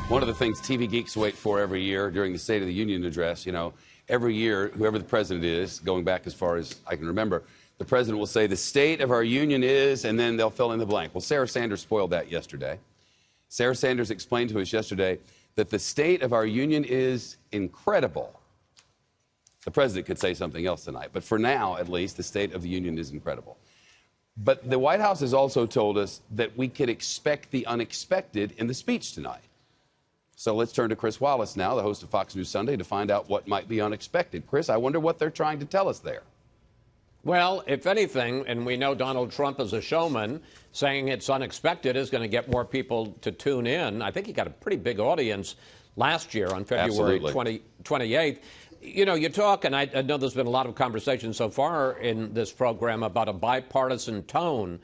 One of the things TV geeks wait for every year during the State of the Union address, every year, whoever the president is, going back as far as I can remember, the president will say, the state of our union is, and then they'll fill in the blank. Well, Sarah Sanders spoiled that yesterday. Sarah Sanders explained to us yesterday that the state of our union is incredible. The president could say something else tonight, but for now, at least, the state of the union is incredible. But the White House has also told us that we could expect the unexpected in the speech tonight. So let's turn to Chris Wallace now, the host of Fox News Sunday, to find out what might be unexpected. Chris, I wonder what they're trying to tell us there. Well, if anything, and we know Donald Trump is a showman, saying it's unexpected is going to get more people to tune in. I think he got a pretty big audience last year on February 28th. You talk, and I know there's been a lot of conversation so far in this program about a bipartisan tone,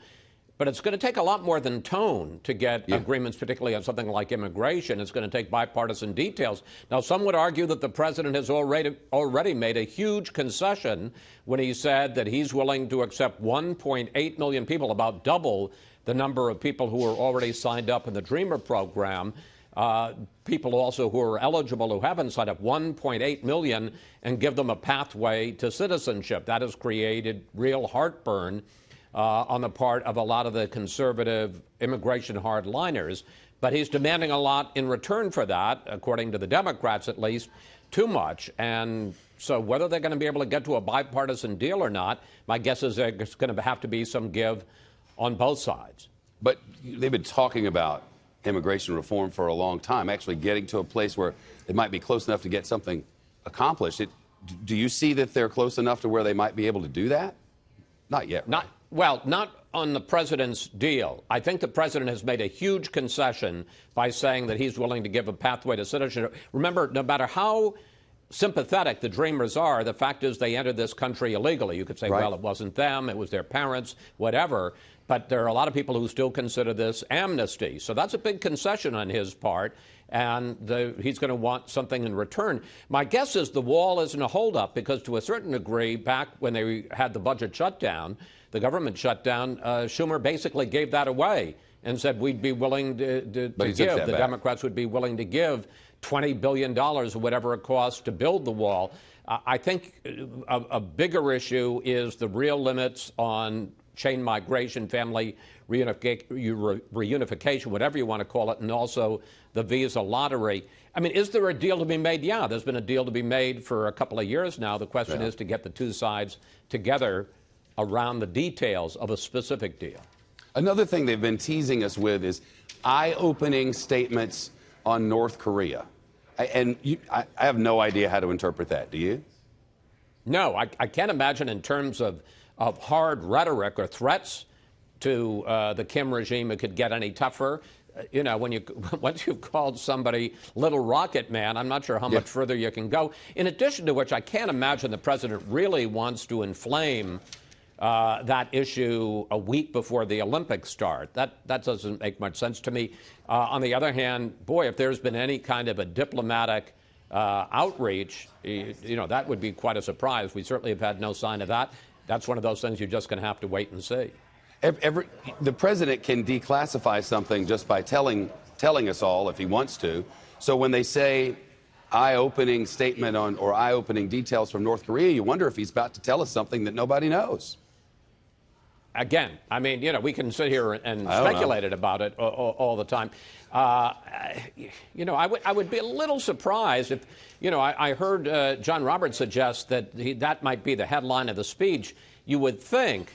but it's going to take a lot more than tone to get agreements, particularly on something like immigration. It's going to take bipartisan details. Now, some would argue that the president has already made a huge concession when he said that he's willing to accept 1.8 million people, about double the number of people who are already signed up in the Dreamer program. People also who are eligible who haven't signed up, 1.8 million, and give them a pathway to citizenship. That has created real heartburn on the part of a lot of the conservative immigration hardliners. But he's demanding a lot in return for that, according to the Democrats at least, too much. And so whether they're going to be able to get to a bipartisan deal or not, my guess is there's going to have to be some give on both sides. But they've been talking about immigration reform for a long time, actually getting to a place where it might be close enough to get something accomplished. Do you see that they're close enough to where they might be able to do that? Not yet. Right? Not on the president's deal. I think the president has made a huge concession by saying that he's willing to give a pathway to citizenship. Remember, no matter how sympathetic the Dreamers are, the fact is they entered this country illegally. You could say, well, it wasn't them, it was their parents, whatever. But there are a lot of people who still consider this amnesty. So that's a big concession on his part, and he's going to want something in return. My guess is the wall isn't a holdup because, to a certain degree, back when they had the budget shutdown, the government shutdown, Schumer basically gave that away and said we'd be willing to give. The Democrats would be willing to give $20 billion or whatever it costs to build the wall. I think a bigger issue is the real limits on chain migration, family reunification, whatever you want to call it, and also the visa lottery. I mean, is there a deal to be made? Yeah, there's been a deal to be made for a couple of years now. The question is to get the two sides together around the details of a specific deal. Another thing they've been teasing us with is eye-opening statements on North Korea. I have no idea how to interpret that. Do you? No, I can't imagine in terms of hard rhetoric or threats to the Kim regime it could get any tougher. Once you've called somebody Little Rocket Man, I'm not sure how much further you can go. In addition to which, I can't imagine the president really wants to inflame that issue a week before the Olympics start. That doesn't make much sense to me. On the other hand, boy, if there's been any kind of a diplomatic outreach, that would be quite a surprise. We certainly have had no sign of that. That's one of those things you're just going to have to wait and see. The president can declassify something just by telling us all if he wants to. So when they say eye-opening statement on or eye-opening details from North Korea, you wonder if he's about to tell us something that nobody knows. Again, I mean, we can sit here and speculate about it all the time. I would be a little surprised if, I heard John Roberts suggest that that might be the headline of the speech. You would think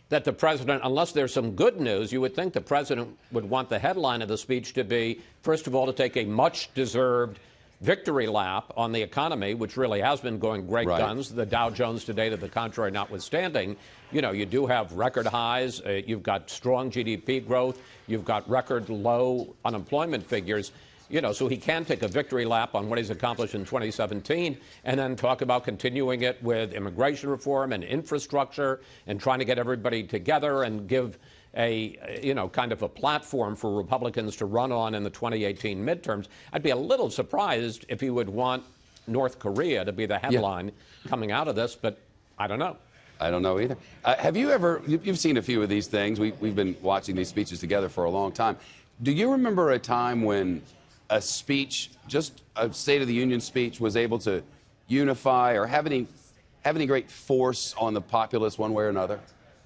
that the president, unless there's some good news, you would think the president would want the headline of the speech to be, first of all, to take a much-deserved victory lap on the economy, which really has been going great guns. The Dow Jones today, to the contrary notwithstanding, you do have record highs. You've got strong GDP growth. You've got record low unemployment figures. So he can take a victory lap on what he's accomplished in 2017 and then talk about continuing it with immigration reform and infrastructure and trying to get everybody together and give kind of a platform for Republicans to run on in the 2018 midterms. I'd be a little surprised if he would want North Korea to be the headline coming out of this, but I don't know. I don't know either. Have you ever, you've seen a few of these things. We've been watching these speeches together for a long time. Do you remember a time when a speech, just a State of the Union speech, was able to unify or have any great force on the populace one way or another?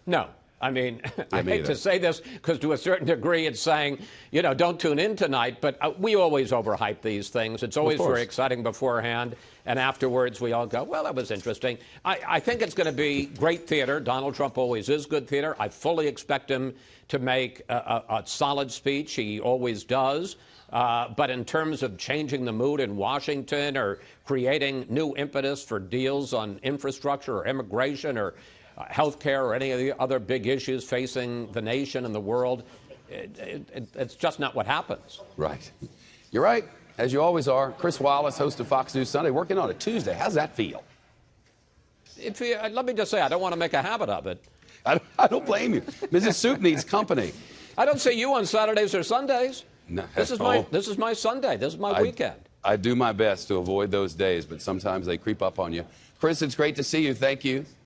No. I mean, I hate either. to say this because to a certain degree it's saying, you know, don't tune in tonight, but we always overhype these things. It's always very exciting beforehand, and afterwards we all go, well, that was interesting. I think it's going to be great theater. Donald Trump always is good theater. I fully expect him to make a solid speech. He always does. But in terms of changing the mood in Washington or creating new impetus for deals on infrastructure or immigration or health care or any of the other big issues facing the nation and the world, it's just not what happens. Right. You're right, as you always are. Chris Wallace, host of Fox News Sunday, working on a Tuesday. How's that feel? Let me just say, I don't want to make a habit of it. I don't blame you. Mrs. Soup needs company. I don't see you on Saturdays or Sundays. No. This is my Sunday. This is my weekend. I do my best to avoid those days, but sometimes they creep up on you. Chris, it's great to see you. Thank you.